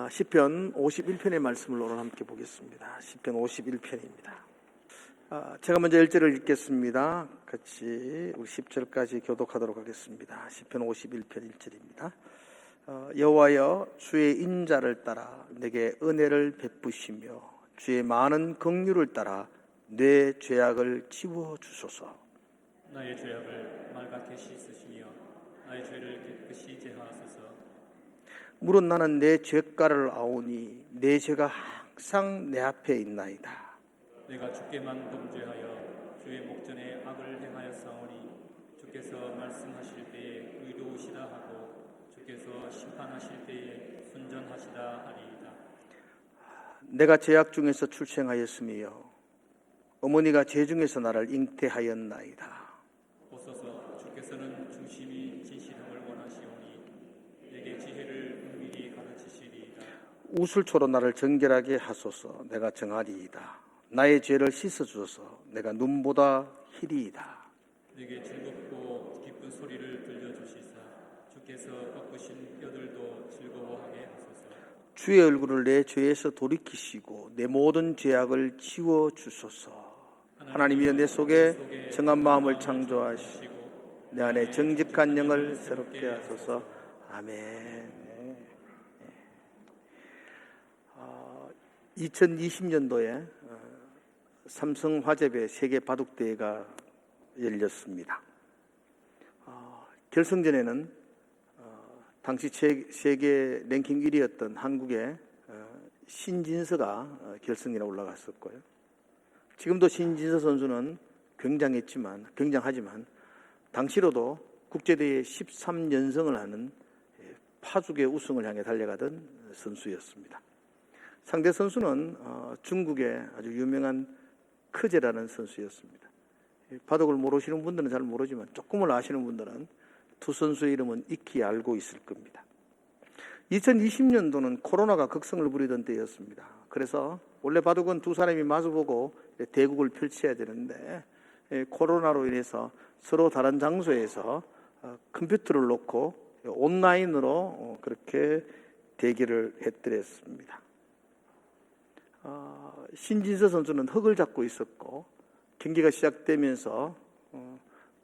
시편 51편의 말씀을 오늘 함께 보겠습니다. 시편 51편입니다. 제가 먼저 1절을 읽겠습니다. 같이 우리 10절까지 교독하도록 하겠습니다. 시편 51편 1절입니다. 여호와여, 주의 인자를 따라 내게 은혜를 베푸시며 주의 많은 긍휼을 따라 내 죄악을 지워 주소서. 나의 죄악을 말같이 씻으시며 나의 죄를 깨끗이 제하소서. 물은 나는 내 죄가를 아오니 내 죄가 항상 내 앞에 있나이다. 내가 주께만 범죄하여 주의 목전에 악을 행하였사오니 주께서 말씀하실 때에 의로우시다 하고 주께서 심판하실 때에 순전하시다 하리이다. 내가 죄악 중에서 출생하였으며 어머니가 죄 중에서 나를 잉태하였나이다. 보소서, 주께서는 중심이 진실함을 원하시오니 내게 지혜를 은밀히 가르치시리이다. 우슬초로 나를 정결하게 하소서. 내가 정하리이다. 나의 죄를 씻어주소서. 내가 눈보다 희리이다. 내게 즐겁고 기쁜 소리를 들려주시사 주께서 꺾으신 뼈들도 즐거워하게 하소서. 주의 얼굴을 내 죄에서 돌이키시고 내 모든 죄악을 지워주소서. 하나님이여, 내 속에 정한 마음을 창조하시고 내 안에 정직한 영을 새롭게 하소서. 아멘. 2020년도에 삼성화재배 세계 바둑대회가 열렸습니다. 결승전에는 당시 세계 랭킹 1위였던 한국의 신진서가 결승전에 올라갔었고요. 지금도 신진서 선수는 굉장하지만 당시로도 국제대회 13연승을 하는 파죽의 우승을 향해 달려가던 선수였습니다. 상대 선수는 중국의 아주 유명한 크제라는 선수였습니다. 바둑을 모르시는 분들은 잘 모르지만 조금을 아시는 분들은 두 선수의 이름은 익히 알고 있을 겁니다. 2020년도는 코로나가 극성을 부리던 때였습니다. 그래서 원래 바둑은 두 사람이 마주보고 대국을 펼쳐야 되는데 코로나로 인해서 서로 다른 장소에서 컴퓨터를 놓고 온라인으로 그렇게 대기를 했더랬습니다. 신진서 선수는 흙을 잡고 있었고 경기가 시작되면서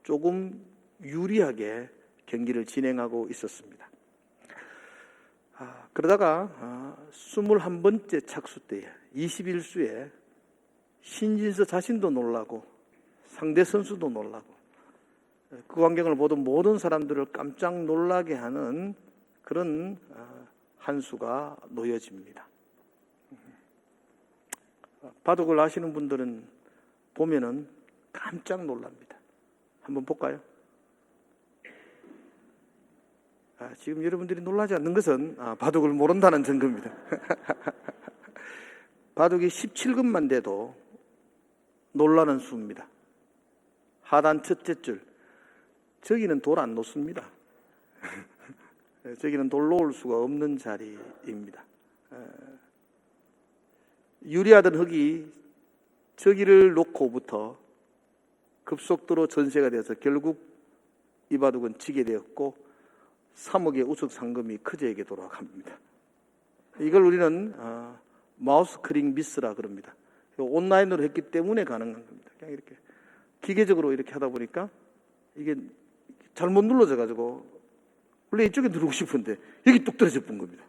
조금 유리하게 경기를 진행하고 있었습니다. 그러다가 21번째 착수 때에 21수에 신진서 자신도 놀라고 상대 선수도 놀라고 그 광경을 보던 모든 사람들을 깜짝 놀라게 하는 그런 한 수가 놓여집니다. 바둑을 아시는 분들은 보면은 깜짝 놀랍니다. 한번 볼까요? 지금 여러분들이 놀라지 않는 것은 바둑을 모른다는 증거입니다. 바둑이 17금만 돼도 놀라는 수입니다. 하단 첫째 줄, 저기는 돌 안 놓습니다. 저기는 돌 놓을 수가 없는 자리입니다. 유리하던 흙이 저기를 놓고부터 급속도로 전세가 되어서 결국 이 바둑은 지게 되었고 3억의 우승 상금이 크제에게 돌아갑니다. 이걸 우리는 마우스 클릭 미스라 그럽니다. 온라인으로 했기 때문에 가능한 겁니다. 그냥 이렇게 기계적으로 이렇게 하다 보니까 이게 잘못 눌러져 가지고 원래 이쪽에 누르고 싶은데 여기 뚝 떨어져 본 겁니다.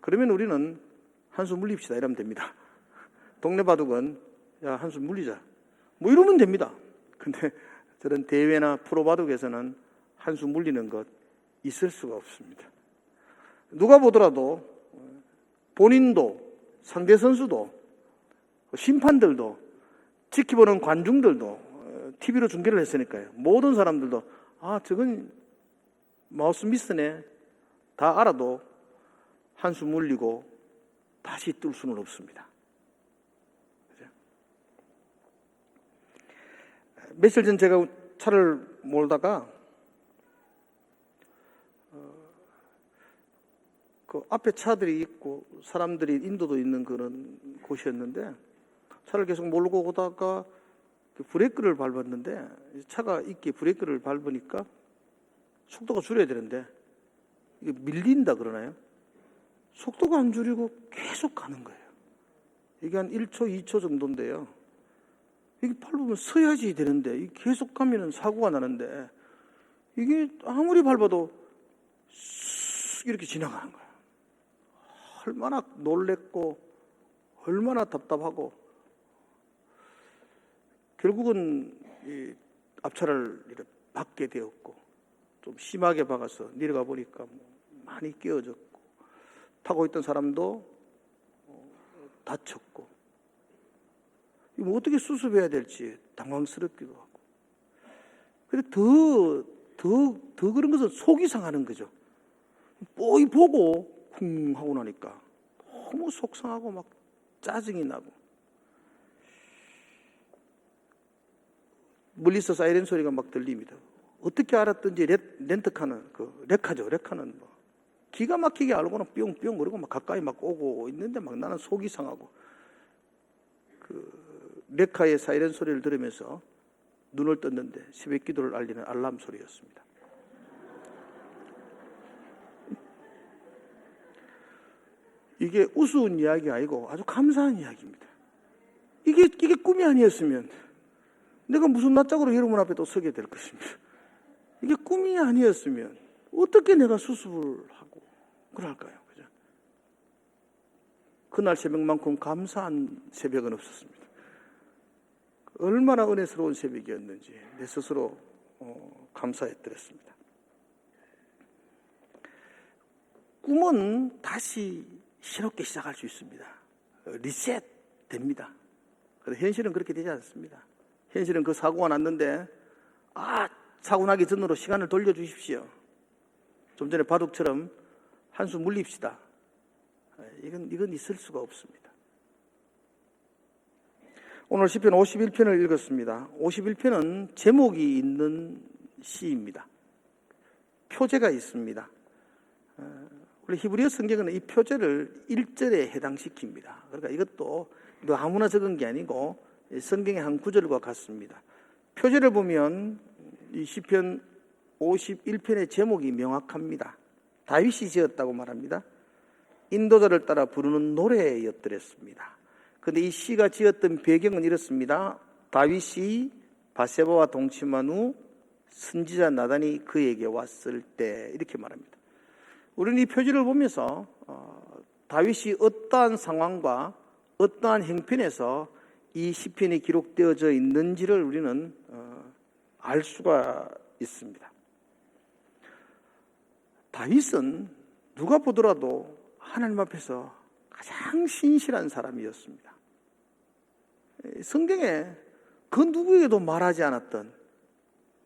그러면 우리는 한수 물립시다 이러면 됩니다. 동네 바둑은 야 한수 물리자 뭐 이러면 됩니다. 근데 저런 대회나 프로 바둑에서는 한수 물리는 것 있을 수가 없습니다. 누가 보더라도 본인도 상대 선수도 심판들도 지켜보는 관중들도 TV로 중계를 했으니까요. 모든 사람들도 저건 마우스 미스네 다 알아도 한수 물리고 다시 뜰 수는 없습니다. 그죠? 며칠 전 제가 차를 몰다가 그 앞에 차들이 있고 사람들이 인도도 있는 그런 곳이었는데 차를 계속 몰고 오다가 브레이크를 밟았는데 차가 있게 브레이크를 밟으니까 속도가 줄여야 되는데 이게 밀린다 그러나요? 속도가 안 줄이고 계속 가는 거예요. 이게 한 1초, 2초 정도인데요. 이게 밟으면 서야지 되는데 이게 계속 가면은 사고가 나는데 이게 아무리 밟아도 쓱 이렇게 지나가는 거예요. 얼마나 놀랬고 얼마나 답답하고 결국은 이 앞차를 이렇게 박게 되었고 좀 심하게 박아서 내려가 보니까 많이 깨어졌고 타고 있던 사람도 다쳤고 이거 어떻게 수습해야 될지 당황스럽기도 하고 근데 더 그런 것은 속이 상하는 거죠. 뽀이 보고 쿵 하고 나니까 너무 속상하고 막 짜증이 나고 멀리서 사이렌 소리가 막 들립니다. 어떻게 알았든지 렌트카는 레카는 뭐 기가 막히게 알고는 뿅뿅 그러고 막 가까이 막 오고 있는데 막 나는 속이 상하고 그 레카의 사이렌 소리를 들으면서 눈을 떴는데 새벽 기도를 알리는 알람 소리였습니다. 이게 우스운 이야기 아니고 아주 감사한 이야기입니다. 이게 꿈이 아니었으면 내가 무슨 낯짝으로 여러분 앞에 또 서게 될 것입니다. 이게 꿈이 아니었으면 어떻게 내가 수습을 하고 그럴까요? 그죠? 그날 새벽만큼 감사한 새벽은 없었습니다. 얼마나 은혜스러운 새벽이었는지 내 스스로 감사했더랬습니다. 꿈은 다시 새롭게 시작할 수 있습니다. 리셋 됩니다. 그런데 현실은 그렇게 되지 않습니다. 현실은 그 사고가 났는데 사고 나기 전으로 시간을 돌려주십시오. 좀 전에 바둑처럼 한숨 물립시다. 이건 있을 수가 없습니다. 오늘 시편 51편을 읽었습니다. 51편은 제목이 있는 시입니다. 표제가 있습니다. 우리 히브리어 성경은 이 표제를 1절에 해당시킵니다. 그러니까 이것도 아무나 적은 게 아니고 성경의 한 구절과 같습니다. 표제를 보면 이 시편 51편의 제목이 명확합니다. 다윗이 지었다고 말합니다. 인도자를 따라 부르는 노래였더랬습니다. 그런데 이 시가 지었던 배경은 이렇습니다. 다윗이 바세바와 동침한 후 선지자 나단이 그에게 왔을 때 이렇게 말합니다. 우리는 이 표지를 보면서 다윗이 어떠한 상황과 어떠한 형편에서 이 시편이 기록되어져 있는지를 우리는 알 수가 있습니다. 다윗은 누가 보더라도 하나님 앞에서 가장 신실한 사람이었습니다. 성경에 그 누구에게도 말하지 않았던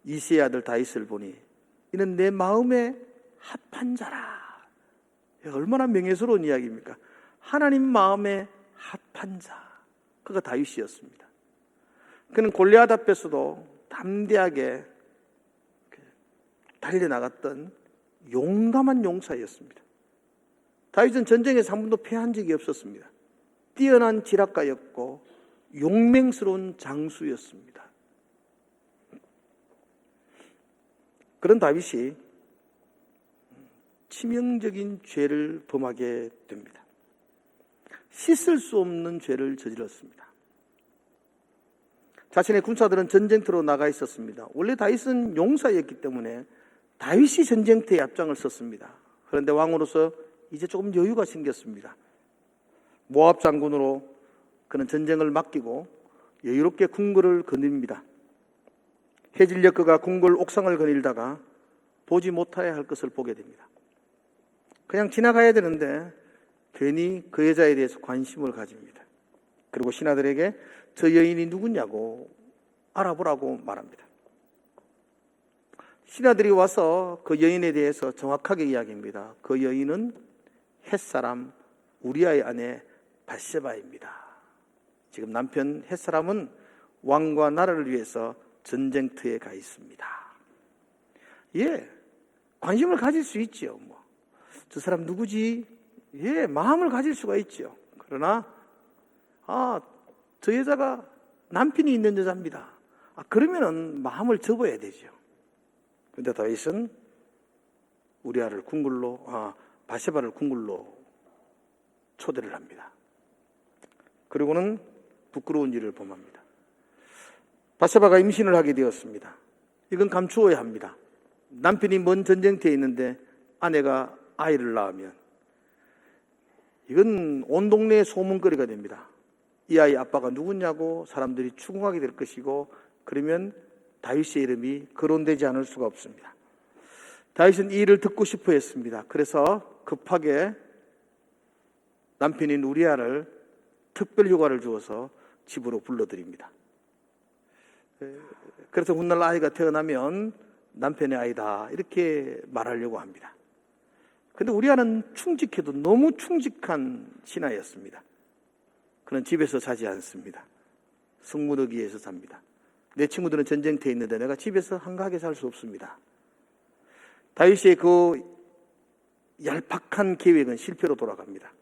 이새의 아들 다윗을 보니 이는 내 마음에 합한 자라. 얼마나 명예스러운 이야기입니까? 하나님 마음에 합한 자. 그가 다윗이었습니다. 그는 골리앗 앞에서도 담대하게 달려나갔던 용감한 용사였습니다. 다윗은 전쟁에서 한 번도 패한 적이 없었습니다. 뛰어난 지략가였고 용맹스러운 장수였습니다. 그런 다윗이 치명적인 죄를 범하게 됩니다. 씻을 수 없는 죄를 저질렀습니다. 자신의 군사들은 전쟁터로 나가 있었습니다. 원래 다윗은 용사였기 때문에 다윗이 전쟁터에 앞장을 섰습니다. 그런데 왕으로서 이제 조금 여유가 생겼습니다. 모압 장군으로 그는 전쟁을 맡기고 여유롭게 궁궐을 거닙니다. 해질녘 그가 궁궐 옥상을 거닐다가 보지 못해야 할 것을 보게 됩니다. 그냥 지나가야 되는데 괜히 그 여자에 대해서 관심을 가집니다. 그리고 신하들에게 저 여인이 누구냐고 알아보라고 말합니다. 신하들이 와서 그 여인에 대해서 정확하게 이야기합니다. 그 여인은 햇사람 우리아의 아내 바세바입니다. 지금 남편 햇사람은 왕과 나라를 위해서 전쟁터에 가 있습니다. 관심을 가질 수 있죠. 저 사람 누구지? 마음을 가질 수가 있죠. 그러나 저 여자가 남편이 있는 여자입니다. 그러면은 마음을 접어야 되죠. 그런데 다윗은 우리아를 바세바를 궁궐로 초대를 합니다. 그리고는 부끄러운 일을 범합니다. 바세바가 임신을 하게 되었습니다. 이건 감추어야 합니다. 남편이 먼 전쟁터에 있는데 아내가 아이를 낳으면 이건 온 동네에 소문거리가 됩니다. 이 아이 아빠가 누구냐고 사람들이 추궁하게 될 것이고, 그러면 다윗의 이름이 거론되지 않을 수가 없습니다. 다윗은 이 일을 듣고 싶어 했습니다. 그래서 급하게 남편인 우리아를 특별 휴가를 주어서 집으로 불러들입니다. 그래서 훗날 아이가 태어나면 남편의 아이다 이렇게 말하려고 합니다. 그런데 우리아는 충직해도 너무 충직한 신하였습니다. 그는 집에서 자지 않습니다. 성문어기에서 잡니다. 내 친구들은 전쟁터에 있는데 내가 집에서 한가하게 살 수 없습니다. 다윗의 그 얄팍한 계획은 실패로 돌아갑니다.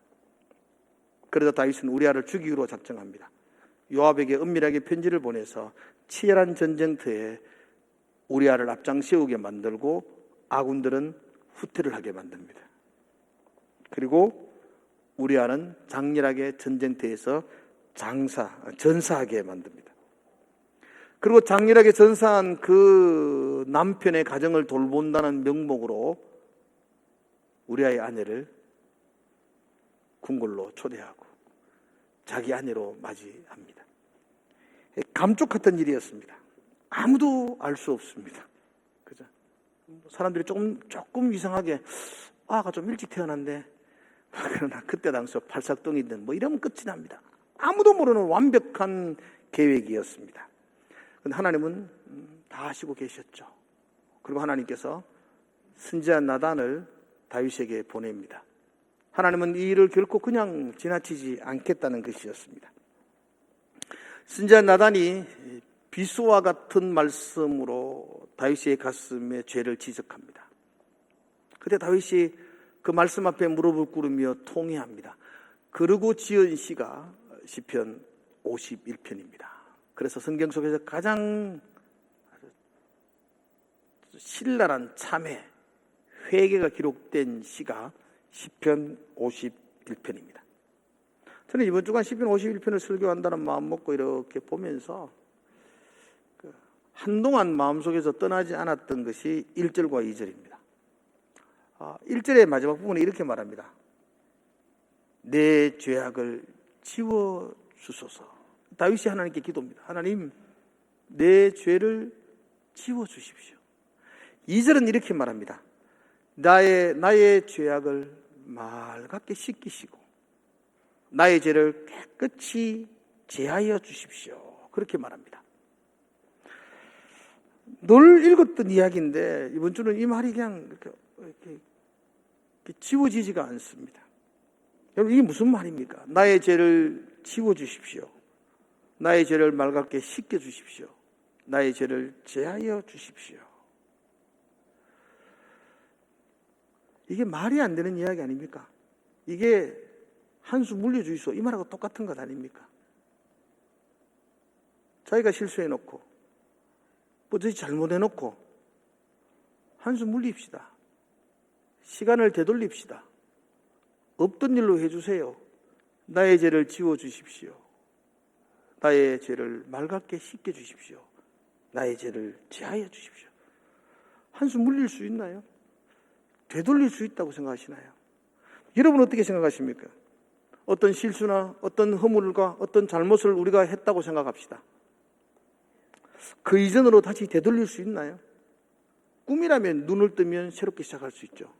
그러자 다윗은 우리아를 죽이기로 작정합니다. 요압에게 은밀하게 편지를 보내서 치열한 전쟁터에 우리아를 앞장세우게 만들고 아군들은 후퇴를 하게 만듭니다. 그리고 우리아는 장렬하게 전쟁터에서 전사하게 만듭니다. 그리고 장렬하게 전사한 그 남편의 가정을 돌본다는 명목으로 우리아의 아내를 궁궐로 초대하고 자기 아내로 맞이합니다. 감쪽 같은 일이었습니다. 아무도 알 수 없습니다. 그죠? 사람들이 조금 이상하게 아가 좀 일찍 태어났네. 그러나 그때 당시 팔삭동이든 뭐 이러면 끝이 납니다. 아무도 모르는 완벽한 계획이었습니다. 그런데 하나님은 다 아시고 계셨죠. 그리고 하나님께서 선지자 나단을 다윗에게 보냅니다. 하나님은 이 일을 결코 그냥 지나치지 않겠다는 것이었습니다. 선지자 나단이 비수와 같은 말씀으로 다윗의 가슴에 죄를 지적합니다. 그때 다윗이 그 말씀 앞에 무릎을 꿇으며 통회합니다. 그러고 지은 시가 시편 51편입니다. 그래서 성경 속에서 가장 신랄한 참회, 회개가 기록된 시가 시편 51편입니다. 저는 이번 주간 시편 51편을 설교한다는 마음 먹고 이렇게 보면서 한동안 마음속에서 떠나지 않았던 것이 1절과 2절입니다. 1절의 마지막 부분에 이렇게 말합니다. 내 죄악을 지워주소서. 다윗이 하나님께 기도합니다. 하나님, 내 죄를 지워주십시오. 2절은 이렇게 말합니다. 나의 죄악을 맑게 씻기시고 나의 죄를 깨끗이 제하여 주십시오. 그렇게 말합니다. 늘 읽었던 이야기인데 이번 주는 이 말이 그냥 이렇게 지워지지가 않습니다. 여러분, 이게 무슨 말입니까? 나의 죄를 지워주십시오. 나의 죄를 맑게 씻겨주십시오. 나의 죄를 제하여 주십시오. 이게 말이 안 되는 이야기 아닙니까? 이게 한수 물려주이소 이 말하고 똑같은 것 아닙니까? 자기가 실수해놓고 뭐든지 잘못해놓고 한수 물립시다. 시간을 되돌립시다. 없던 일로 해주세요. 나의 죄를 지워주십시오. 나의 죄를 맑게 씻겨주십시오. 나의 죄를 제하여 주십시오. 한수 물릴 수 있나요? 되돌릴 수 있다고 생각하시나요? 여러분 어떻게 생각하십니까? 어떤 실수나 어떤 허물과 어떤 잘못을 우리가 했다고 생각합시다. 그 이전으로 다시 되돌릴 수 있나요? 꿈이라면 눈을 뜨면 새롭게 시작할 수 있죠.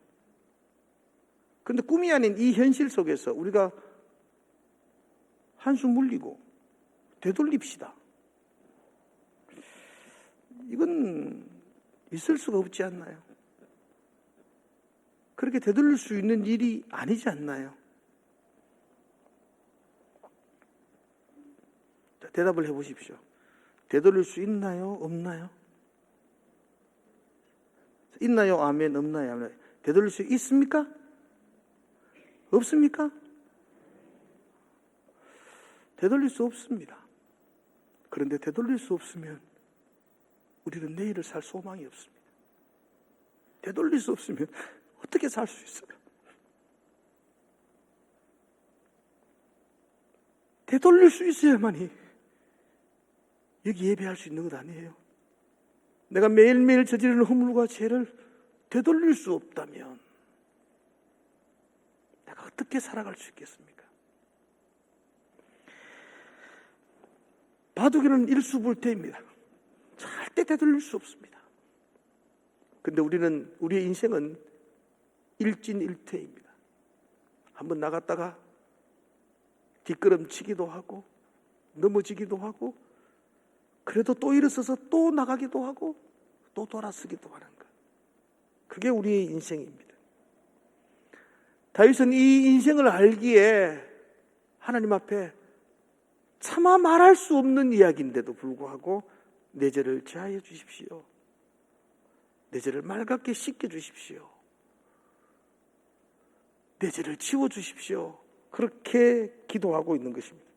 그런데 꿈이 아닌 이 현실 속에서 우리가 한숨 물리고 되돌립시다. 이건 있을 수가 없지 않나요? 그렇게 되돌릴 수 있는 일이 아니지 않나요? 자, 대답을 해보십시오. 되돌릴 수 있나요? 없나요? 있나요? 아멘. 없나요? 아멘. 되돌릴 수 있습니까? 없습니까? 되돌릴 수 없습니다. 그런데 되돌릴 수 없으면 우리는 내일을 살 소망이 없습니다. 되돌릴 수 없으면 어떻게 살 수 있어요? 되돌릴 수 있어야만이 여기 예배할 수 있는 것 아니에요. 내가 매일매일 저지르는 허물과 죄를 되돌릴 수 없다면 내가 어떻게 살아갈 수 있겠습니까? 바둑에는 일수불태입니다. 절대 되돌릴 수 없습니다. 근데 우리의 인생은 일진일퇴입니다. 한번 나갔다가 뒷걸음치기도 하고 넘어지기도 하고 그래도 또 일어서서 또 나가기도 하고 또 돌아서기도 하는 것. 그게 우리의 인생입니다. 다윗은 이 인생을 알기에 하나님 앞에 차마 말할 수 없는 이야기인데도 불구하고 내 죄를 제하여 주십시오. 내 죄를 맑게 씻겨 주십시오. 내 죄를 지워 주십시오. 그렇게 기도하고 있는 것입니다.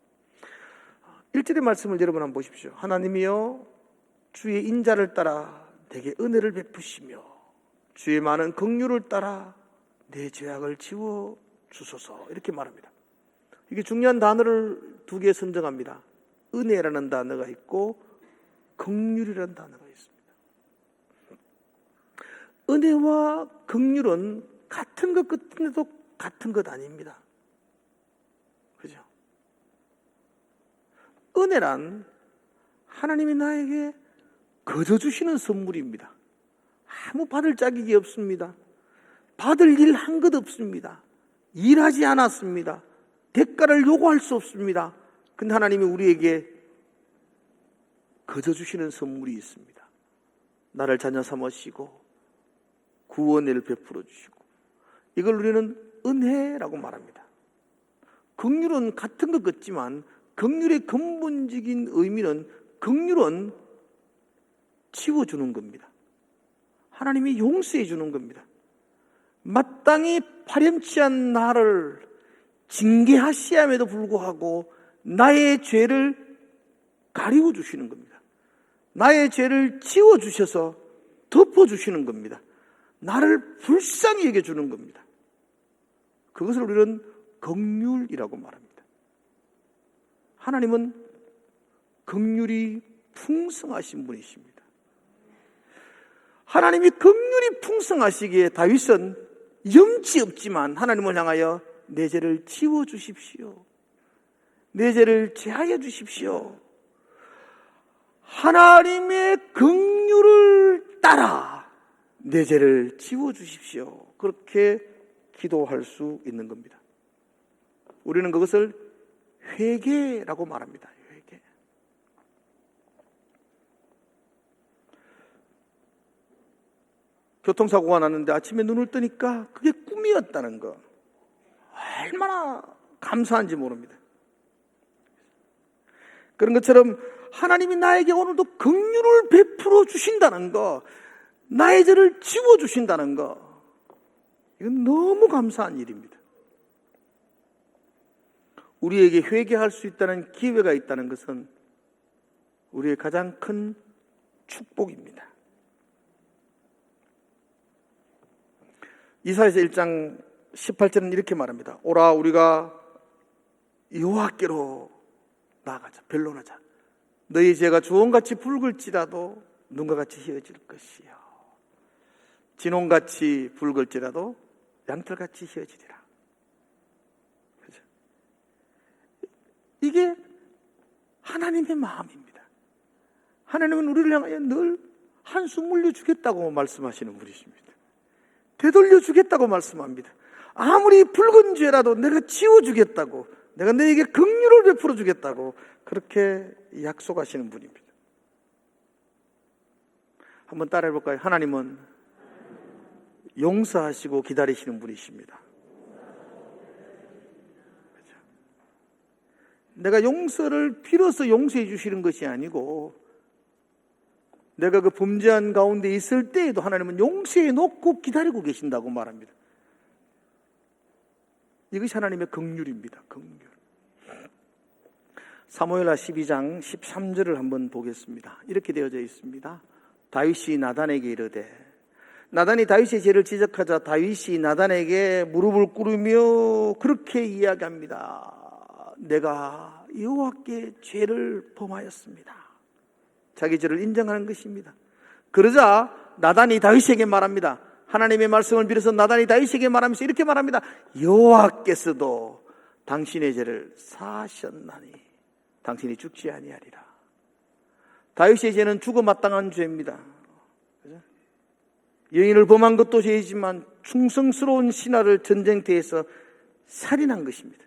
1절의 말씀을 여러분 한번 보십시오. 하나님이여 주의 인자를 따라 내게 은혜를 베푸시며 주의 많은 긍휼을 따라 내 죄악을 지워 주소서. 이렇게 말합니다. 이게 중요한 단어를 두 개 선정합니다. 은혜라는 단어가 있고 긍휼이라는 단어가 있습니다. 은혜와 긍휼은 같은 것 같은데도 같은 것 아닙니다. 그죠? 은혜란 하나님이 나에게 거저 주시는 선물입니다. 아무 받을 자격이 없습니다. 받을 일 한 것 없습니다. 일하지 않았습니다. 대가를 요구할 수 없습니다. 근데 하나님이 우리에게 거저 주시는 선물이 있습니다. 나를 자녀 삼으시고 구원을 베풀어 주시고 이걸 우리는 은혜라고 말합니다. 긍휼은 같은 것 같지만 긍휼의 근본적인 의미는 긍휼은 치워주는 겁니다. 하나님이 용서해 주는 겁니다. 마땅히 파렴치한 나를 징계하시함에도 불구하고 나의 죄를 가리워 주시는 겁니다. 나의 죄를 지워 주셔서 덮어 주시는 겁니다. 나를 불쌍히 여겨 주는 겁니다. 그것을 우리는 긍휼이라고 말합니다. 하나님은 긍휼이 풍성하신 분이십니다. 하나님이 긍휼이 풍성하시기에 다윗은 염치 없지만 하나님을 향하여 내 죄를 지워 주십시오. 내 죄를 제하여 주십시오. 하나님의 긍휼을 따라 내 죄를 지워 주십시오. 그렇게 기도할 수 있는 겁니다. 우리는 그것을 회개라고 말합니다. 회개. 교통사고가 났는데 아침에 눈을 뜨니까 그게 꿈이었다는 거. 얼마나 감사한지 모릅니다. 그런 것처럼 하나님이 나에게 오늘도 긍휼을 베풀어 주신다는 거, 나의 죄를 지워 주신다는 거, 이건 너무 감사한 일입니다. 우리에게 회개할 수 있다는 기회가 있다는 것은 우리의 가장 큰 축복입니다. 이사야서 1장 18절은 이렇게 말합니다. 오라 우리가 여호와께로 나아가자. 변론하자. 너희 죄가 주홍같이 붉을지라도 눈과 같이 희어질 것이요 진홍같이 붉을지라도 양털같이 희어지리라. 그렇죠? 이게 하나님의 마음입니다. 하나님은 우리를 향하여 늘 한숨 물려주겠다고 말씀하시는 분이십니다. 되돌려 주겠다고 말씀합니다. 아무리 붉은 죄라도 내가 지워주겠다고, 내가 너에게 긍휼을 베풀어 주겠다고 그렇게 약속하시는 분입니다. 한번 따라해 볼까요? 하나님은 용서하시고 기다리시는 분이십니다. 그렇죠? 내가 용서를 빌어서 용서해 주시는 것이 아니고 내가 그 범죄한 가운데 있을 때에도 하나님은 용서해 놓고 기다리고 계신다고 말합니다. 이것이 하나님의 긍휼입니다. 긍휼. 사무엘하 12장 13절을 한번 보겠습니다. 이렇게 되어져 있습니다. 다윗이 나단에게 이르되 나단이 다윗의 죄를 지적하자 다윗이 나단에게 무릎을 꿇으며 그렇게 이야기합니다. 내가 여호와께 죄를 범하였습니다. 자기 죄를 인정하는 것입니다. 그러자 나단이 다윗에게 말합니다. 하나님의 말씀을 빌어서 나단이 다윗에게 말하면서 이렇게 말합니다. 여호와께서도 당신의 죄를 사하셨나니 당신이 죽지 아니하리라. 다윗의 죄는 죽어 마땅한 죄입니다. 여인을 범한 것도 죄이지만 충성스러운 신하를 전쟁터에서 살인한 것입니다.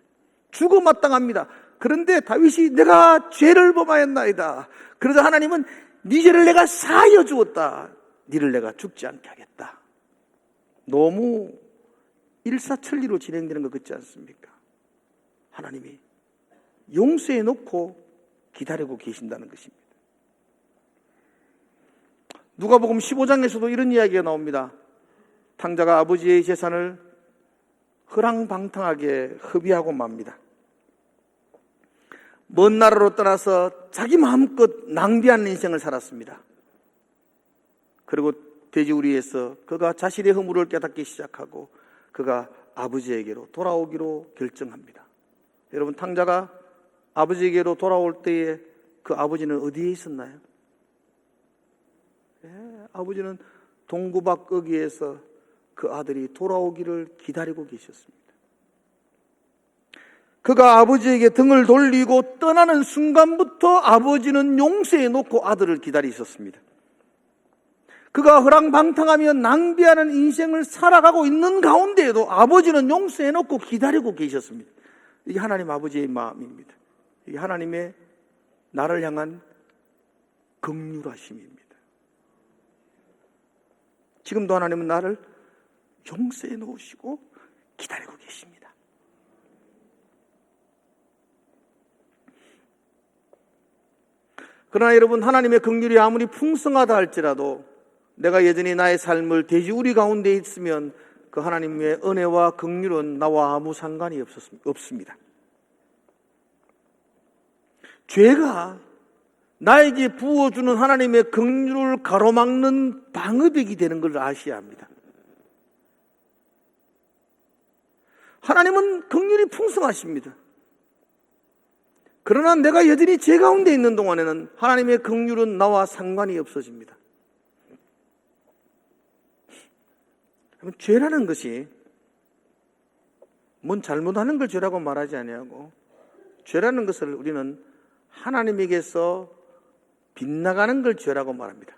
죽어 마땅합니다. 그런데 다윗이 내가 죄를 범하였나이다. 그러자 하나님은 네 죄를 내가 사하여 주었다. 네를 내가 죽지 않게 하겠다. 너무 일사천리로 진행되는 것 같지 않습니까? 하나님이 용서해 놓고 기다리고 계신다는 것입니다. 누가복음 15장에서도 이런 이야기가 나옵니다. 탕자가 아버지의 재산을 허랑방탕하게 허비하고 맙니다. 먼 나라로 떠나서 자기 마음껏 낭비하는 인생을 살았습니다. 그리고 돼지우리에서 그가 자신의 허물을 깨닫기 시작하고 그가 아버지에게로 돌아오기로 결정합니다. 여러분, 탕자가 아버지에게로 돌아올 때에 그 아버지는 어디에 있었나요? 아버지는 동구박 거기에서 그 아들이 돌아오기를 기다리고 계셨습니다. 그가 아버지에게 등을 돌리고 떠나는 순간부터 아버지는 용서해 놓고 아들을 기다리셨습니다. 그가 허랑방탕하며 낭비하는 인생을 살아가고 있는 가운데에도 아버지는 용서해 놓고 기다리고 계셨습니다. 이게 하나님 아버지의 마음입니다. 이게 하나님의 나를 향한 긍휼하심입니다. 지금도 하나님은 나를 용서해 놓으시고 기다리고 계십니다. 그러나 여러분, 하나님의 긍휼이 아무리 풍성하다 할지라도 내가 여전히 나의 삶을 돼지우리 가운데 있으면 그 하나님의 은혜와 긍휼은 나와 아무 상관이 없습니다. 죄가 나에게 부어주는 하나님의 긍휼을 가로막는 방어벽이 되는 걸 아셔야 합니다. 하나님은 긍휼이 풍성하십니다. 그러나 내가 여전히 죄 가운데 있는 동안에는 하나님의 긍휼은 나와 상관이 없어집니다. 죄라는 것이 뭔 잘못하는 걸 죄라고 말하지 아니하고, 죄라는 것을 우리는 하나님에게서 빗나가는 걸 죄라고 말합니다.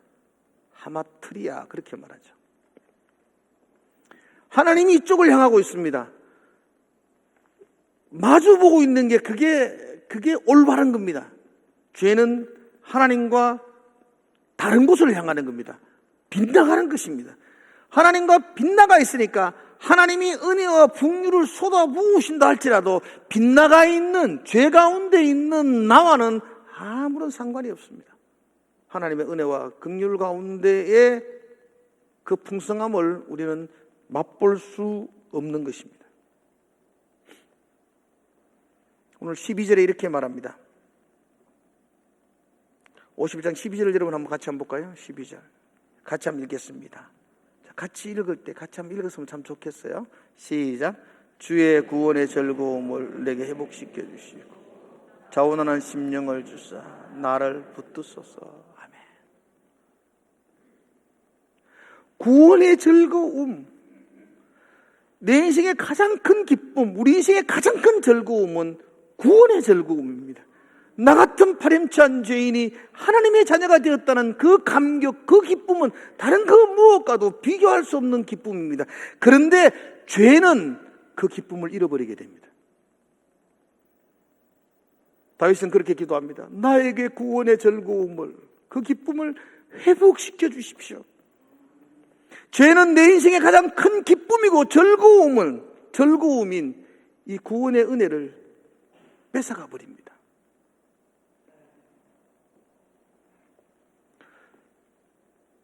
하마트리아, 그렇게 말하죠. 하나님이 이쪽을 향하고 있습니다. 마주보고 있는 게 그게 올바른 겁니다. 죄는 하나님과 다른 곳을 향하는 겁니다. 빗나가는 것입니다. 하나님과 빗나가 있으니까 하나님이 은혜와 긍휼을 쏟아부으신다 할지라도 빗나가 있는 죄 가운데 있는 나와는 아무런 상관이 없습니다. 하나님의 은혜와 긍휼 가운데의 그 풍성함을 우리는 맛볼 수 없는 것입니다. 오늘 12절에 이렇게 말합니다. 51장 12절을 여러분 한번 같이 한번 볼까요? 12절 같이 한번 읽겠습니다. 같이 읽을 때 같이 한번 읽었으면 참 좋겠어요. 시작. 주의 구원의 즐거움을 내게 회복시켜 주시고 자원하는 심령을 주사 나를 붙드소서. 아멘. 구원의 즐거움, 내 인생의 가장 큰 기쁨, 우리 인생의 가장 큰 즐거움은 구원의 즐거움입니다. 나 같은 파렴치한 죄인이 하나님의 자녀가 되었다는 그 감격, 그 기쁨은 다른 그 무엇과도 비교할 수 없는 기쁨입니다. 그런데 죄는 그 기쁨을 잃어버리게 됩니다. 다윗은 그렇게 기도합니다. 나에게 구원의 즐거움을, 그 기쁨을 회복시켜 주십시오. 죄는 내 인생의 가장 큰 기쁨이고 즐거움인 이 구원의 은혜를 뺏어가 버립니다.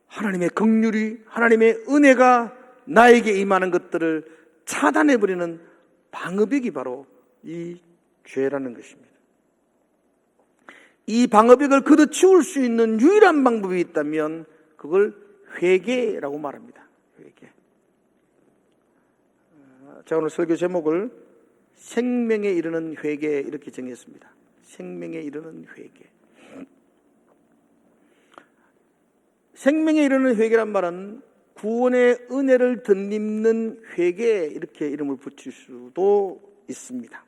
하나님의 긍휼이, 하나님의 은혜가 나에게 임하는 것들을 차단해버리는 방어벽이 바로 이 죄라는 것입니다. 이 방어벽을 걷어치울 수 있는 유일한 방법이 있다면 그걸 회개라고 말합니다. 회개. 제가 오늘 설교 제목을 생명에 이르는 회개 이렇게 정했습니다. 생명에 이르는 회개. 생명에 이르는 회개란 말은 구원의 은혜를 덧입는 회개 이렇게 이름을 붙일 수도 있습니다.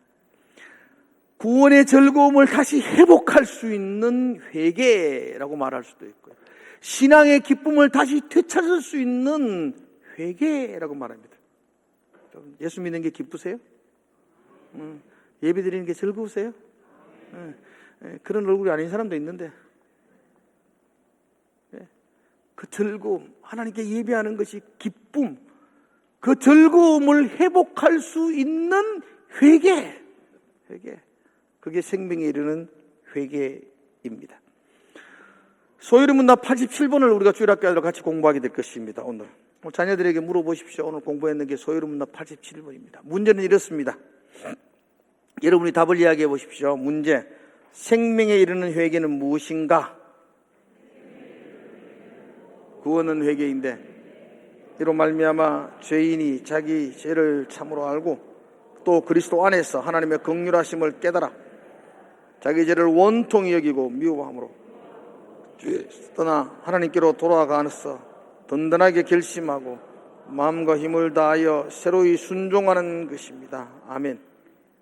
구원의 즐거움을 다시 회복할 수 있는 회개라고 말할 수도 있고요. 신앙의 기쁨을 다시 되찾을 수 있는 회개라고 말합니다. 예수 믿는 게 기쁘세요? 예배 드리는 게 즐거우세요? 그런 얼굴이 아닌 사람도 있는데 그 즐거움, 하나님께 예배하는 것이 기쁨, 그 즐거움을 회복할 수 있는 회개. 그게 생명에 이르는 회개입니다. 소요리문답 87번을 우리가 주일학교 아이들과 같이 공부하게 될 것입니다. 오늘 자녀들에게 물어보십시오. 오늘 공부했는 게 소요리문답 87번입니다. 문제는 이렇습니다. 여러분이 답을 이야기해 보십시오. 문제, 생명에 이르는 회개는 무엇인가? 구원은 회개인데 이로 말미암아 죄인이 자기 죄를 참으로 알고 또 그리스도 안에서 하나님의 긍휼하심을 깨달아 자기 죄를 원통히 여기고 미워함으로 떠나 하나님께로 돌아가서 든든하게 결심하고 마음과 힘을 다하여 새로이 순종하는 것입니다. 아멘.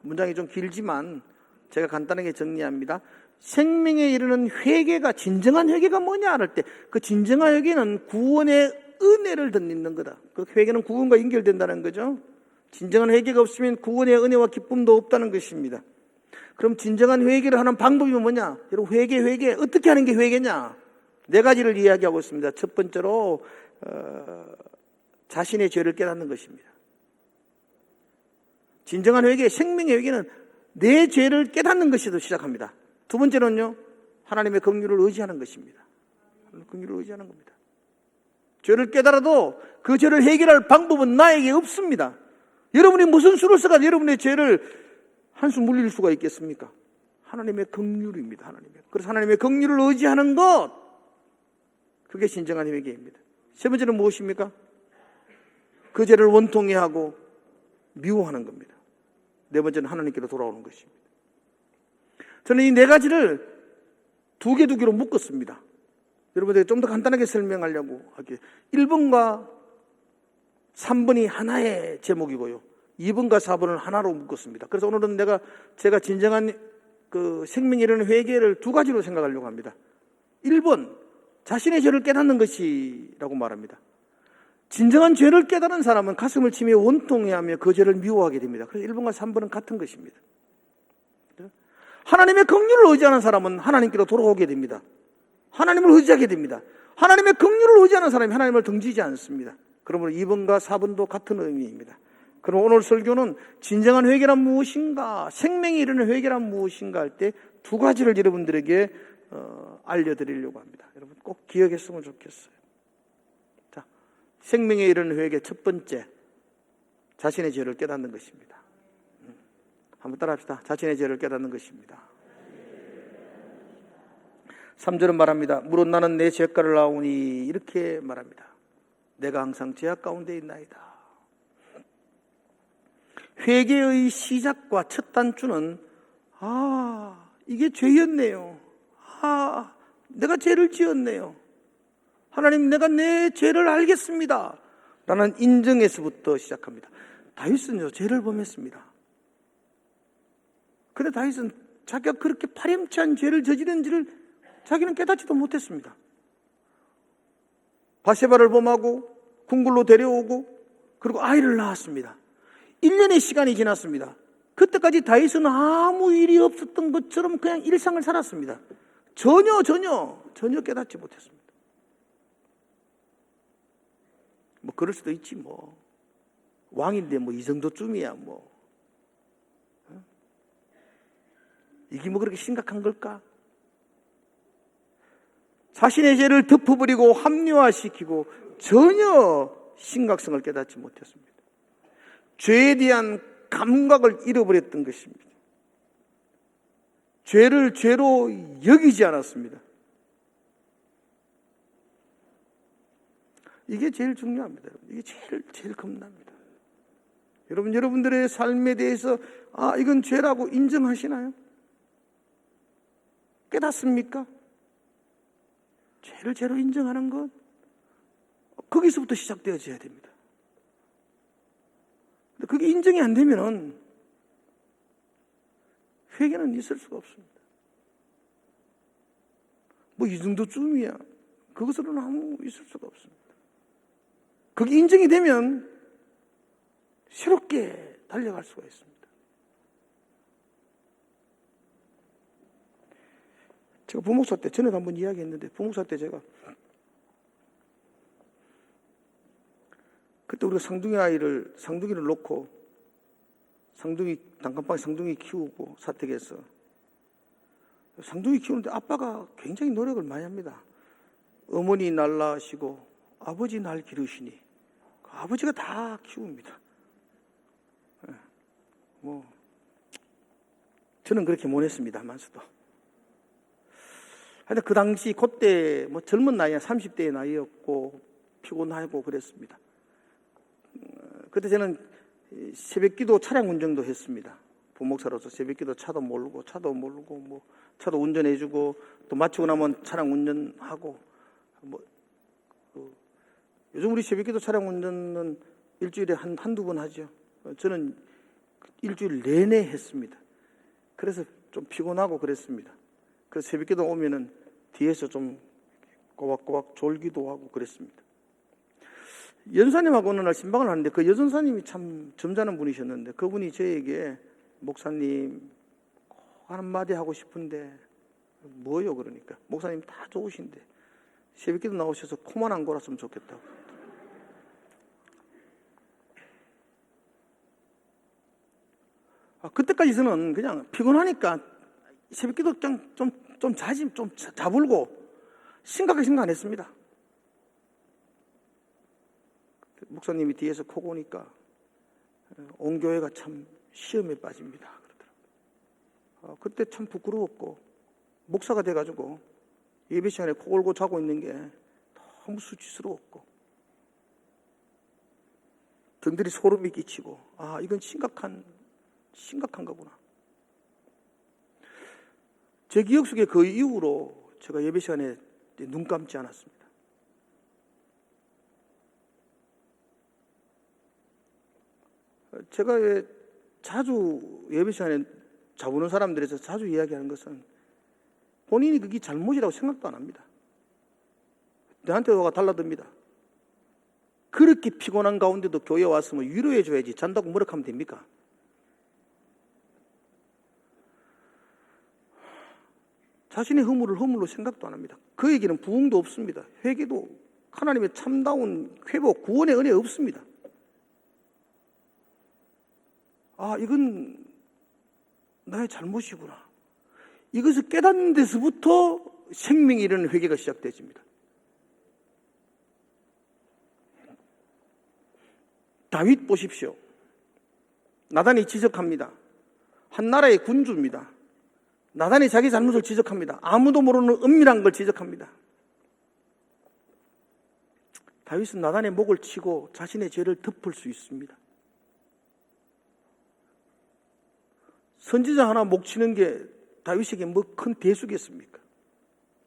문장이 좀 길지만 제가 간단하게 정리합니다. 생명에 이르는 회개가, 진정한 회개가 뭐냐 할 때 그 진정한 회개는 구원의 은혜를 덧입는 거다. 그 회개는 구원과 연결된다는 거죠. 진정한 회개가 없으면 구원의 은혜와 기쁨도 없다는 것입니다. 그럼 진정한 회개를 하는 방법이 뭐냐? 여러분, 회개 어떻게 하는 게 회개냐? 네 가지를 이야기하고 있습니다. 첫 번째로 자신의 죄를 깨닫는 것입니다. 진정한 회개, 생명의 회개는 내 죄를 깨닫는 것에서 시작합니다. 두 번째는요, 하나님의 긍휼을 의지하는 것입니다. 긍휼을 의지하는 겁니다. 죄를 깨달아도 그 죄를 해결할 방법은 나에게 없습니다. 여러분이 무슨 수를 써가 여러분의 죄를 한수 물릴 수가 있겠습니까? 하나님의 긍휼입니다. 그래서 하나님의 긍휼을 의지하는 것, 그게 진정한 회개입니다. 세 번째는 무엇입니까? 그 죄를 원통히 하고 미워하는 겁니다. 네 번째는 하나님께로 돌아오는 것입니다. 저는 이 네 가지를 두 개로 묶었습니다. 여러분들에게 좀 더 간단하게 설명하려고 하게 1번과 3번이 하나의 제목이고요. 2번과 4번은 하나로 묶었습니다. 그래서 오늘은 제가 진정한 그 생명에 이르는 회개를 두 가지로 생각하려고 합니다. 1번, 자신의 죄를 깨닫는 것이라고 말합니다. 진정한 죄를 깨달은 사람은 가슴을 치며 원통해하며 그 죄를 미워하게 됩니다. 그래서 1번과 3번은 같은 것입니다. 하나님의 긍휼을 의지하는 사람은 하나님께로 돌아오게 됩니다. 하나님을 의지하게 됩니다. 하나님의 긍휼을 의지하는 사람이 하나님을 등지지 않습니다. 그러므로 2번과 4번도 같은 의미입니다. 그럼 오늘 설교는 진정한 회개란 무엇인가, 생명에 이르는 회개란 무엇인가 할 때 두 가지를 여러분들에게 알려드리려고 합니다. 여러분 꼭 기억했으면 좋겠어요. 자, 생명에 이르는 회개 첫 번째, 자신의 죄를 깨닫는 것입니다. 한번 따라합시다. 자신의 죄를 깨닫는 것입니다. 3절은 말합니다. 물론 나는 내 죄가를 아오니, 이렇게 말합니다. 내가 항상 죄악 가운데 있나이다. 회개의 시작과 첫 단추는 이게 죄였네요. 내가 죄를 지었네요. 하나님, 내가 내 죄를 알겠습니다. 라는 인정에서부터 시작합니다. 다윗은요, 죄를 범했습니다. 그런데 다윗은 자기가 그렇게 파렴치한 죄를 저지른지를 자기는 깨닫지도 못했습니다. 바세바를 범하고 궁굴로 데려오고 그리고 아이를 낳았습니다. 1년의 시간이 지났습니다. 그때까지 다윗은 아무 일이 없었던 것처럼 그냥 일상을 살았습니다. 전혀 깨닫지 못했습니다. 뭐 그럴 수도 있지 뭐. 왕인데 뭐 이 정도쯤이야 뭐. 이게 뭐 그렇게 심각한 걸까? 자신의 죄를 덮어버리고 합리화시키고 전혀 심각성을 깨닫지 못했습니다. 죄에 대한 감각을 잃어버렸던 것입니다. 죄를 죄로 여기지 않았습니다. 이게 제일 중요합니다. 여러분. 이게 제일 겁납니다. 여러분들의 삶에 대해서 이건 죄라고 인정하시나요? 깨닫습니까? 죄를 죄로 인정하는 것, 거기서부터 시작되어져야 됩니다. 근데 그게 인정이 안 되면은 회개는 있을 수가 없습니다. 뭐 이 정도쯤이야. 그것으로는 아무 있을 수가 없습니다. 그게 인정이 되면 새롭게 달려갈 수가 있습니다. 제가 부목사 때 전에도 한번 이야기했는데, 부목사 때 제가 그때 우리가 쌍둥이를 놓고 단칸방에 쌍둥이 키우고 사택에서 쌍둥이 키우는데 아빠가 굉장히 노력을 많이 합니다. 어머니 날 낳으시고 아버지 날 기르시니 아버지가 다 키웁니다. 저는 그렇게 못했습니다만서도. 하여튼 그 당시 그때 젊은 나이야 30대의 나이였고 피곤하고 그랬습니다. 그때 저는 새벽기도 차량 운전도 했습니다. 부목사로서 새벽기도 차도 모르고 차도 운전해주고 또 마치고 나면 차량 운전하고 요즘 우리 새벽기도 차량 운전은 일주일에 한두 번 하죠. 저는 일주일 내내 했습니다. 그래서 좀 피곤하고 그랬습니다. 그래서 새벽기도 오면은 뒤에서 좀 꼬박꼬박 졸기도 하고 그랬습니다. 연사님하고 어느 날 신방을 하는데 그 여전사님이 참 점잖은 분이셨는데 그분이 저에게 목사님 꼭 한마디 하고 싶은데 뭐요? 그러니까 목사님 다 좋으신데 새벽기도 나오셔서 코만 안 골았으면 좋겠다고. 그때까지서는 그냥 피곤하니까 새벽기도 좀 자불고 심각하게 생각 안 했습니다. 목사님이 뒤에서 코 고니까 온 교회가 참 시험에 빠집니다. 그러더라고요. 그때 참 부끄러웠고 목사가 돼가지고 예배 시간에 코 골고 자고 있는 게 너무 수치스러웠고 등들이 소름이 끼치고 이건 심각한 거구나. 제 기억 속에 그 이후로 제가 예배 시간에 눈 감지 않았습니다. 제가 자주 예배 시간에 자부는 사람들에서 자주 이야기하는 것은 본인이 그게 잘못이라고 생각도 안 합니다. 내한테 와가 달라듭니다. 그렇게 피곤한 가운데도 교회에 왔으면 위로해 줘야지 잔다고 뭐라 하면 됩니까? 자신의 허물을 허물로 생각도 안 합니다. 그에게는 부흥도 없습니다. 회개도 하나님의 참다운 회복, 구원의 은혜 없습니다. 이건 나의 잘못이구나. 이것을 깨닫는 데서부터 생명이 이르는 회개가 시작되집니다. 다윗 보십시오. 나단이 지적합니다. 한 나라의 군주입니다. 나단이 자기 잘못을 지적합니다. 아무도 모르는 은밀한 걸 지적합니다. 다윗은 나단의 목을 치고 자신의 죄를 덮을 수 있습니다. 선지자 하나 목 치는 게 다윗에게 뭐 큰 대수겠습니까?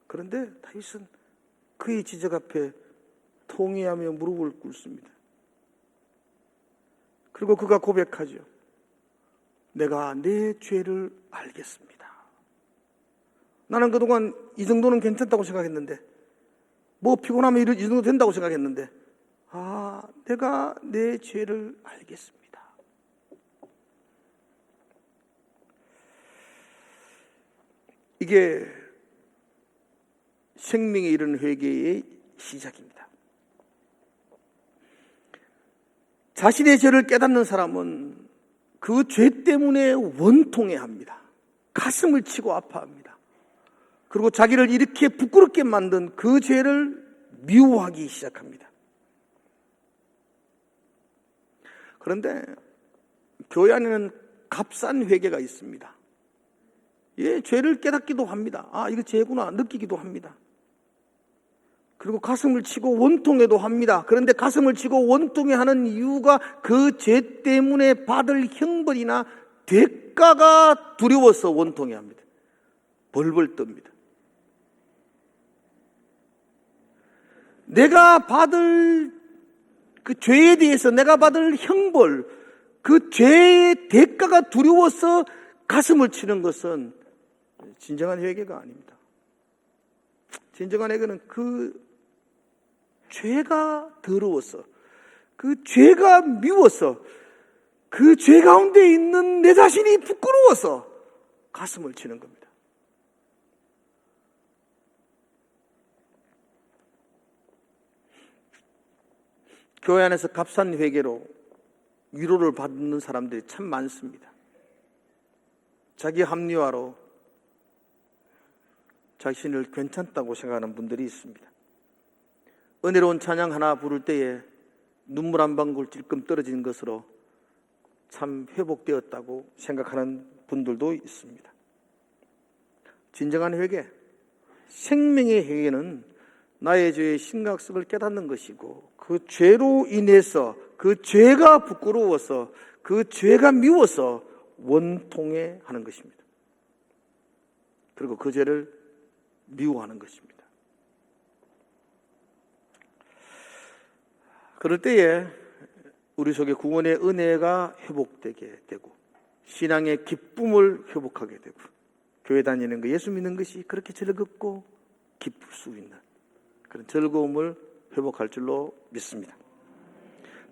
그런데 다윗은 그의 지적 앞에 통회하며 무릎을 꿇습니다. 그리고 그가 고백하죠. 내가 내 죄를 알겠습니다. 나는 그동안 이 정도는 괜찮다고 생각했는데 뭐 피곤하면 이 정도 된다고 생각했는데 내가 내 죄를 알겠습니다. 이게 생명에 이르는 회개의 시작입니다. 자신의 죄를 깨닫는 사람은 그 죄 때문에 원통해합니다. 가슴을 치고 아파합니다. 그리고 자기를 이렇게 부끄럽게 만든 그 죄를 미워하기 시작합니다. 그런데 교회 안에는 값싼 회개가 있습니다. 죄를 깨닫기도 합니다. 이거 죄구나 느끼기도 합니다. 그리고 가슴을 치고 원통해도 합니다. 그런데 가슴을 치고 원통해 하는 이유가 그 죄 때문에 받을 형벌이나 대가가 두려워서 원통해 합니다. 벌벌 떱니다. 내가 받을 그 죄에 대해서 내가 받을 형벌, 그 죄의 대가가 두려워서 가슴을 치는 것은 진정한 회개가 아닙니다. 진정한 회개는 그 죄가 더러워서, 그 죄가 미워서, 그 죄 가운데 있는 내 자신이 부끄러워서 가슴을 치는 겁니다. 교회 안에서 값싼 회개로 위로를 받는 사람들이 참 많습니다. 자기 합리화로 자신을 괜찮다고 생각하는 분들이 있습니다. 은혜로운 찬양 하나 부를 때에 눈물 한 방울 찔끔 떨어진 것으로 참 회복되었다고 생각하는 분들도 있습니다. 진정한 회개, 생명의 회개는 나의 죄의 심각성을 깨닫는 것이고, 그 죄로 인해서, 그 죄가 부끄러워서, 그 죄가 미워서 원통해 하는 것입니다. 그리고 그 죄를 미워하는 것입니다. 그럴 때에 우리 속에 구원의 은혜가 회복되게 되고, 신앙의 기쁨을 회복하게 되고, 교회 다니는 것, 예수 믿는 것이 그렇게 즐겁고 기쁠 수 있는 그런 즐거움을 회복할 줄로 믿습니다.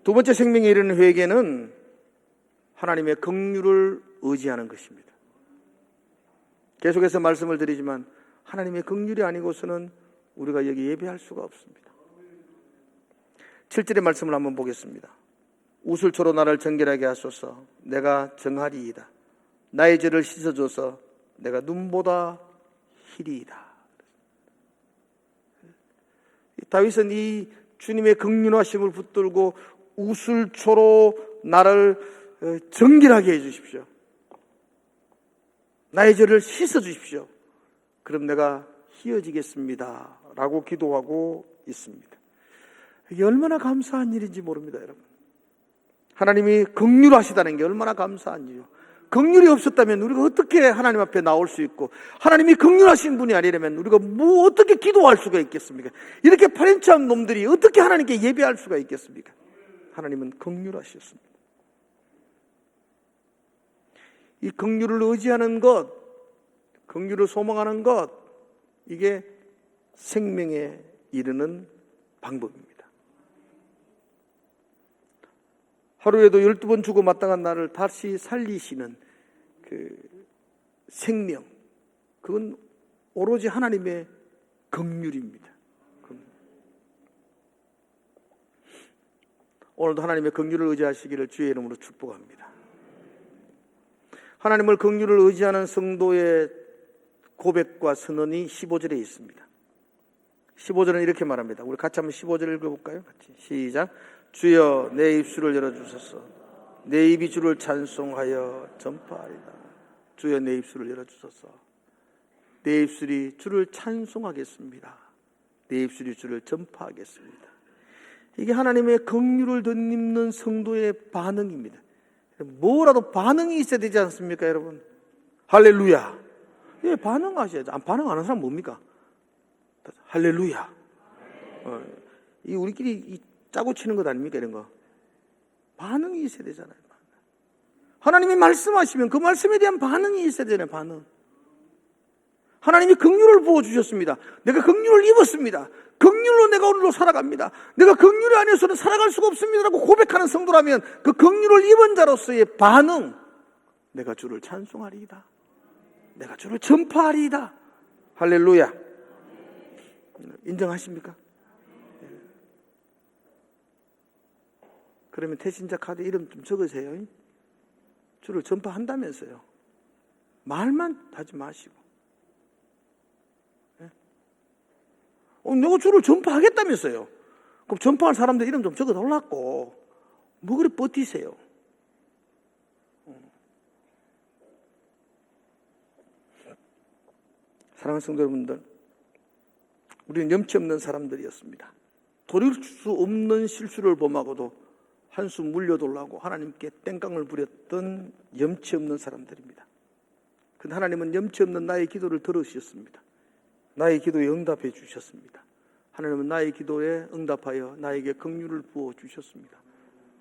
두 번째 생명에 이르는 회개는 하나님의 긍휼을 의지하는 것입니다. 계속해서 말씀을 드리지만 하나님의 긍휼이 아니고서는 우리가 여기 예배할 수가 없습니다. 7절의 말씀을 한번 보겠습니다. 우슬초로 나를 정결하게 하소서. 내가 정하리이다. 나의 죄를 씻어줘서 내가 눈보다 희리이다. 다윗은 이 주님의 긍휼하심을 붙들고 우슬초로 나를 정결하게 해주십시오. 나의 죄를 씻어주십시오. 그럼 내가 희어지겠습니다 라고 기도하고 있습니다. 이게 얼마나 감사한 일인지 모릅니다, 여러분. 하나님이 긍휼하시다는 게 얼마나 감사한 일이요. 긍휼이 없었다면 우리가 어떻게 하나님 앞에 나올 수 있고, 하나님이 긍휼하신 분이 아니라면 우리가 뭐 어떻게 기도할 수가 있겠습니까? 이렇게 파렴치한 놈들이 어떻게 하나님께 예배할 수가 있겠습니까? 하나님은 긍휼하셨습니다. 이 긍휼을 의지하는 것, 긍휼을 소망하는 것, 이게 생명에 이르는 방법입니다. 하루에도 12번 주고 마땅한 나를 다시 살리시는 그 생명, 그건 오로지 하나님의 긍휼입니다. 오늘도 하나님의 긍휼을 의지하시기를 주의 이름으로 축복합니다. 하나님을 긍휼을 의지하는 성도의 고백과 선언이 15절에 있습니다. 15절은 이렇게 말합니다. 우리 같이 한번 15절을 읽어볼까요? 같이 시작. 주여 내 입술을 열어주소서. 내 입이 주를 찬송하여 전파하리다. 주여 내 입술을 열어주소서. 내 입술이 주를 찬송하겠습니다. 내 입술이 주를 전파하겠습니다. 이게 하나님의 긍휼을 덧입는 성도의 반응입니다. 뭐라도 반응이 있어야 되지 않습니까, 여러분? 할렐루야. 예, 반응하셔야죠. 반응 안 하는 사람 뭡니까? 할렐루야. 이 우리끼리 짜고 치는 것 아닙니까, 이런 거? 반응이 있어야 되잖아요. 하나님이 말씀하시면 그 말씀에 대한 반응이 있어야 되잖아요, 반응. 하나님이 긍휼을 부어주셨습니다. 내가 긍휼을 입었습니다. 긍휼로 내가 오늘도 살아갑니다. 내가 긍휼이 아니어서는 살아갈 수가 없습니다라고 고백하는 성도라면 그 긍휼을 입은 자로서의 반응, 내가 주를 찬송하리이다. 내가 주를 전파하리이다. 할렐루야. 인정하십니까? 그러면 태신자 카드 이름 좀 적으세요. 주를 전파한다면서요. 말만 하지 마시고. 내가 주를 전파하겠다면서요. 그럼 전파할 사람들 이름 좀 적어달라고. 뭐 그래 버티세요. 사랑하는 성도 여러분들, 우리는 염치 없는 사람들이었습니다. 돌일 수 없는 실수를 범하고도 한숨 물려달라고 하나님께 땡깡을 부렸던 염치 없는 사람들입니다. 근데 하나님은 염치 없는 나의 기도를 들으셨습니다. 나의 기도에 응답해 주셨습니다. 하나님은 나의 기도에 응답하여 나에게 긍휼을 부어 주셨습니다.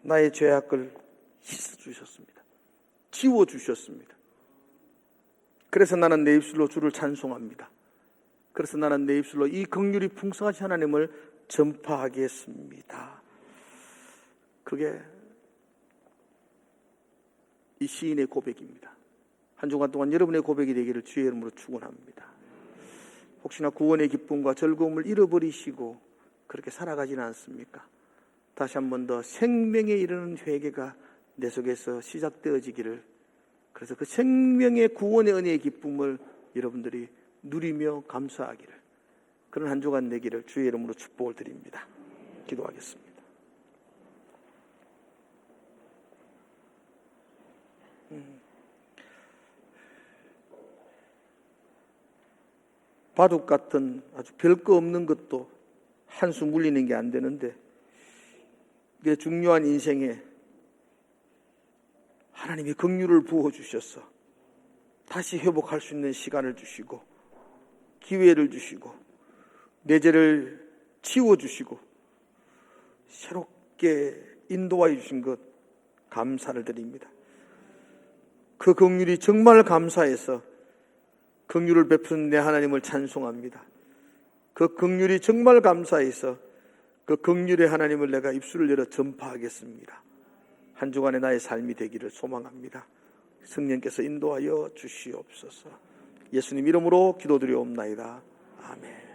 나의 죄악을 씻어 주셨습니다. 지워 주셨습니다. 그래서 나는 내 입술로 주를 찬송합니다. 그래서 나는 내 입술로 이 긍휼이 풍성하신 하나님을 전파하겠습니다. 그게 이 시인의 고백입니다. 한 주간 동안 여러분의 고백이 되기를 주의 이름으로 축원합니다. 혹시나 구원의 기쁨과 즐거움을 잃어버리시고 그렇게 살아가지는 않습니까? 다시 한 번 더 생명에 이르는 회개가 내 속에서 시작되어지기를, 그래서 그 생명의 구원의 은혜의 기쁨을 여러분들이 누리며 감사하기를, 그런 한 주간 되기를 주의 이름으로 축복을 드립니다. 기도하겠습니다. 바둑 같은 아주 별거 없는 것도 한숨 물리는 게 안 되는데, 이게 중요한 인생에 하나님이 긍휼을 부어주셔서 다시 회복할 수 있는 시간을 주시고 기회를 주시고 내 죄를 치워주시고 새롭게 인도하여 주신 것 감사를 드립니다. 그 긍휼이 정말 감사해서 긍휼을 베푸는 내 하나님을 찬송합니다. 그 긍휼이 정말 감사해서 그 긍휼의 하나님을 내가 입술을 열어 전파하겠습니다. 한 주간의 나의 삶이 되기를 소망합니다. 성령께서 인도하여 주시옵소서. 예수님 이름으로 기도드리옵나이다. 아멘.